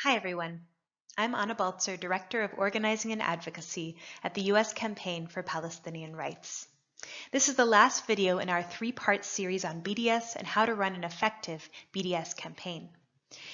Hi everyone. I'm Anna Baltzer, Director of Organizing and Advocacy at the U.S. Campaign for Palestinian Rights. This is the last video in our three-part series on BDS and how to run an effective BDS campaign.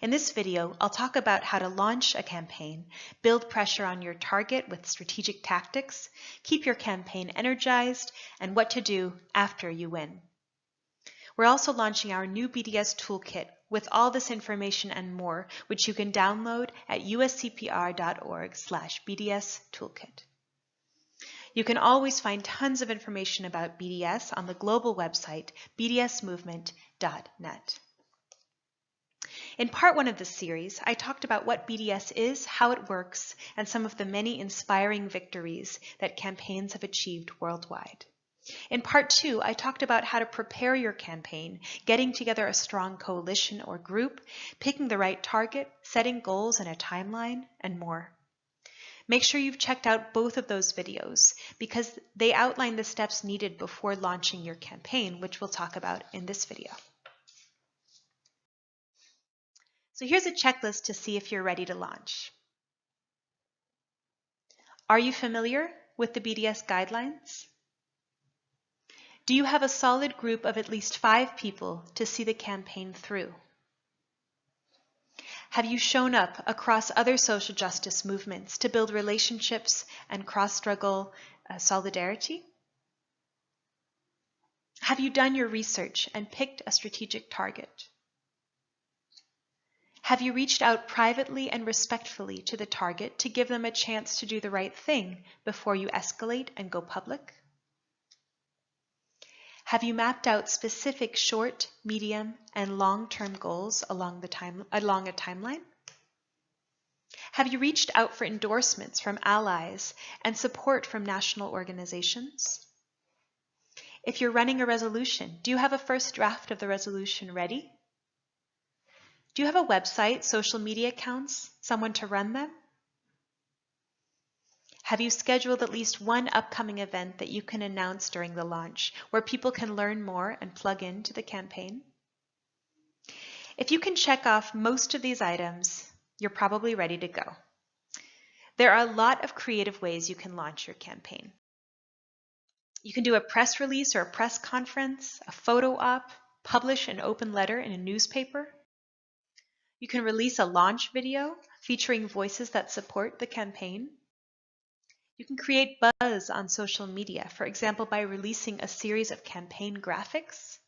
In this video, I'll talk about how to launch a campaign, build pressure on your target with strategic tactics, keep your campaign energized, and what to do after you win. We're also launching our new BDS toolkit with all this information and more, which you can download at uscpr.org/BDS toolkit. You can always find tons of information about BDS on the global website bdsmovement.net. In part one of this series, I talked about what BDS is, how it works, and some of the many inspiring victories that campaigns have achieved worldwide. In part two, I talked about how to prepare your campaign, getting together a strong coalition or group, picking the right target, setting goals and a timeline, and more. Make sure you've checked out both of those videos because they outline the steps needed before launching your campaign, which we'll talk about in this video. So here's a checklist to see if you're ready to launch. Are you familiar with the BDS guidelines? Do you have a solid group of at least 5 people to see the campaign through? Have you shown up across other social justice movements to build relationships and cross-struggle solidarity? Have you done your research and picked a strategic target? Have you reached out privately and respectfully to the target to give them a chance to do the right thing before you escalate and go public? Have you mapped out specific short, medium, and long-term goals along a timeline? Have you reached out for endorsements from allies and support from national organizations? If you're running a resolution, do you have a first draft of the resolution ready? Do you have a website, social media accounts, someone to run them? Have you scheduled at least one upcoming event that you can announce during the launch where people can learn more and plug into the campaign? If you can check off most of these items, you're probably ready to go. There are a lot of creative ways you can launch your campaign. You can do a press release or a press conference, a photo op, publish an open letter in a newspaper. You can release a launch video featuring voices that support the campaign. You can create buzz on social media, for example, by releasing a series of campaign graphics.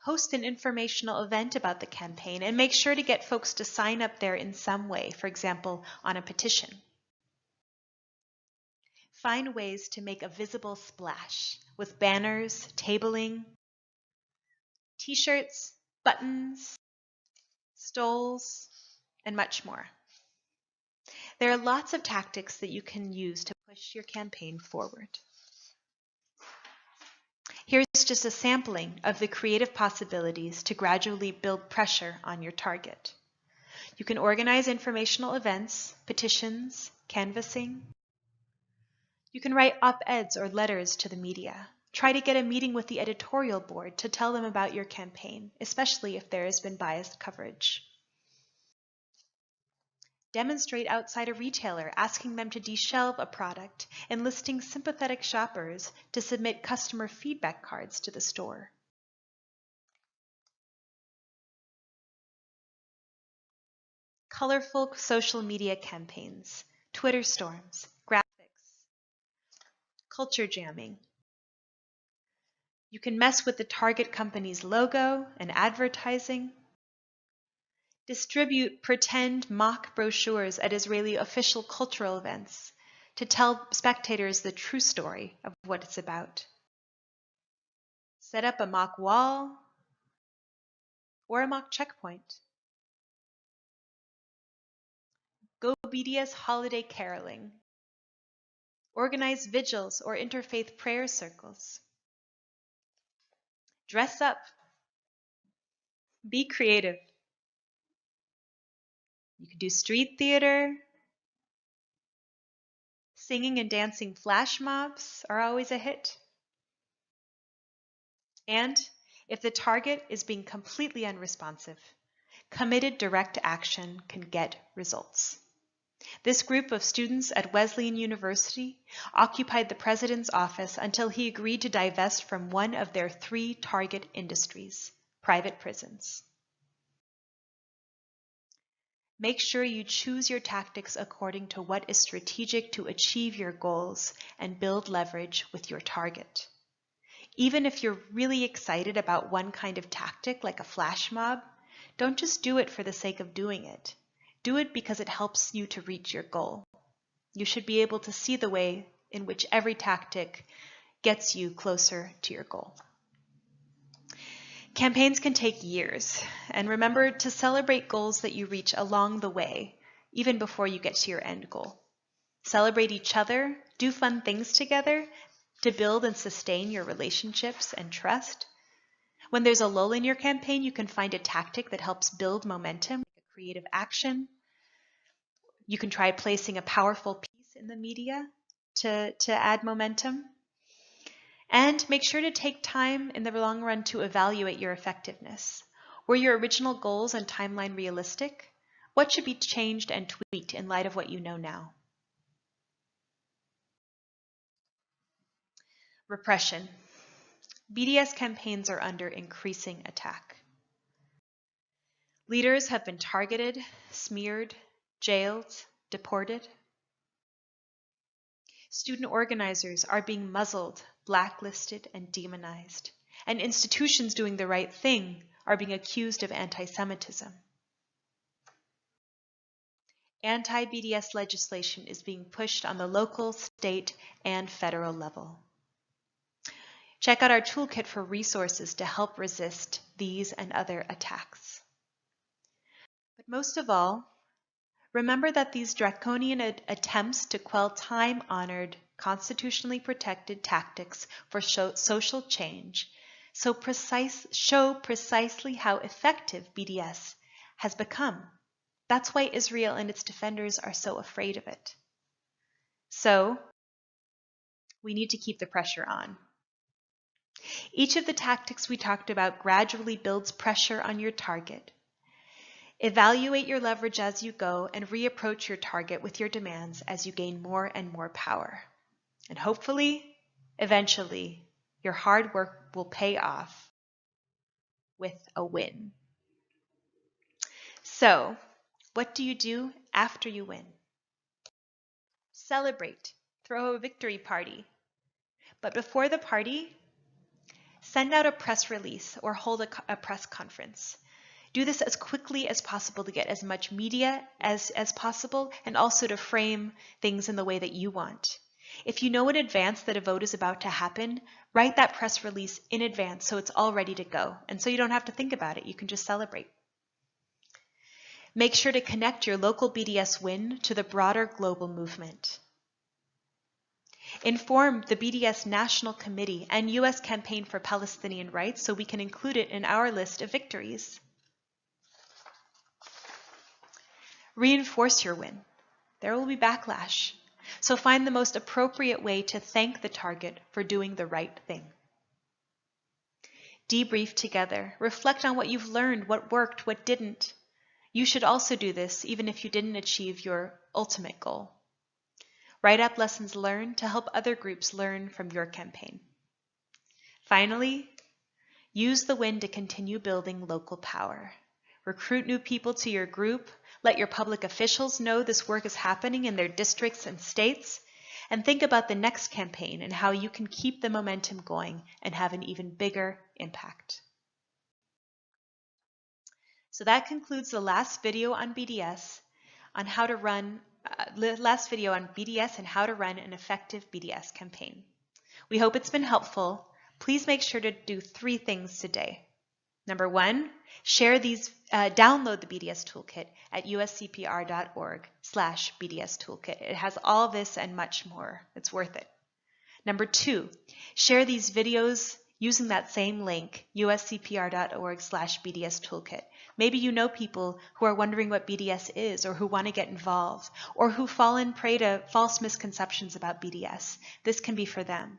Host an informational event about the campaign and make sure to get folks to sign up there in some way, for example, on a petition. Find ways to make a visible splash with banners, tabling, t-shirts, buttons, stoles, and much more. There are lots of tactics that you can use to push your campaign forward. Here's just a sampling of the creative possibilities to gradually build pressure on your target. You can organize informational events, petitions, canvassing. You can write op-eds or letters to the media. Try to get a meeting with the editorial board to tell them about your campaign, especially if there has been biased coverage. Demonstrate outside a retailer, asking them to deshelve a product, enlisting sympathetic shoppers to submit customer feedback cards to the store. Colorful social media campaigns, Twitter storms, graphics, culture jamming. You can mess with the target company's logo and advertising. Distribute pretend mock brochures at Israeli official cultural events to tell spectators the true story of what it's about. Set up a mock wall or a mock checkpoint. Go BDS holiday caroling. Organize vigils or interfaith prayer circles. Dress up. Be creative. You can do street theater. Singing and dancing flash mobs are always a hit. And If the target is being completely unresponsive, committed direct action can get results. This group of students at Wesleyan University occupied the president's office until he agreed to divest from one of their 3 target industries, private prisons. Make sure you choose your tactics according to what is strategic to achieve your goals and build leverage with your target. Even if you're really excited about one kind of tactic, like a flash mob, don't just do it for the sake of doing it. Do it because it helps you to reach your goal. You should be able to see the way in which every tactic gets you closer to your goal. Campaigns can take years, and remember to celebrate goals that you reach along the way, even before you get to your end goal. Celebrate each other, do fun things together to build and sustain your relationships and trust. When there's a lull in your campaign, you can find a tactic that helps build momentum, like a creative action. You can try placing a powerful piece in the media to add momentum. And make sure to take time in the long run to evaluate your effectiveness. Were your original goals and timeline realistic? What should be changed and tweaked in light of what you know now? Repression. BDS campaigns are under increasing attack. Leaders have been targeted, smeared, jailed, deported. Student organizers are being muzzled, blacklisted, and demonized. And institutions doing the right thing are being accused of anti-Semitism. Anti-BDS legislation is being pushed on the local, state, and federal level. Check out our toolkit for resources to help resist these and other attacks. But most of all, remember that these draconian attempts to quell time-honored, constitutionally protected tactics for social change show precisely how effective BDS has become. That's why Israel and its defenders are so afraid of it. So, we need to keep the pressure on. Each of the tactics we talked about gradually builds pressure on your target. Evaluate your leverage as you go and reapproach your target with your demands as you gain more and more power. And hopefully, eventually, your hard work will pay off with a win. So, what do you do after you win? Celebrate. Throw a victory party. But before the party, send out a press release or hold a press conference. Do this as quickly as possible to get as much media as possible and also to frame things in the way that you want. If you know in advance that a vote is about to happen, write that press release in advance so it's all ready to go. And so you don't have to think about it, you can just celebrate. Make sure to connect your local BDS win to the broader global movement. Inform the BDS National Committee and U.S. Campaign for Palestinian Rights so we can include it in our list of victories. Reinforce your win. There will be backlash. So find the most appropriate way to thank the target for doing the right thing. Debrief together. Reflect on what you've learned, what worked, what didn't. You should also do this even if you didn't achieve your ultimate goal. Write up lessons learned to help other groups learn from your campaign. Finally, use the win to continue building local power. Recruit new people to your group. Let your public officials know this work is happening in their districts and states. And think about the next campaign and how you can keep the momentum going and have an even bigger impact. So that concludes the last video on BDS, on how to run BDS and how to run an effective BDS campaign. We hope it's been helpful. Please make sure to do 3 things today. Number 1, download the BDS toolkit at uscpr.org/BDS toolkit. It has all this and much more. It's worth it. Number 2, share these videos using that same link, uscpr.org/BDS toolkit. Maybe you know people who are wondering what BDS is or who want to get involved or who fall in prey to false misconceptions about BDS. This can be for them.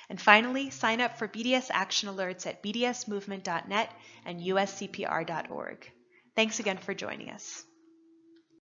And finally, sign up for BDS action alerts at bdsmovement.net and uscpr.org. Thanks again for joining us.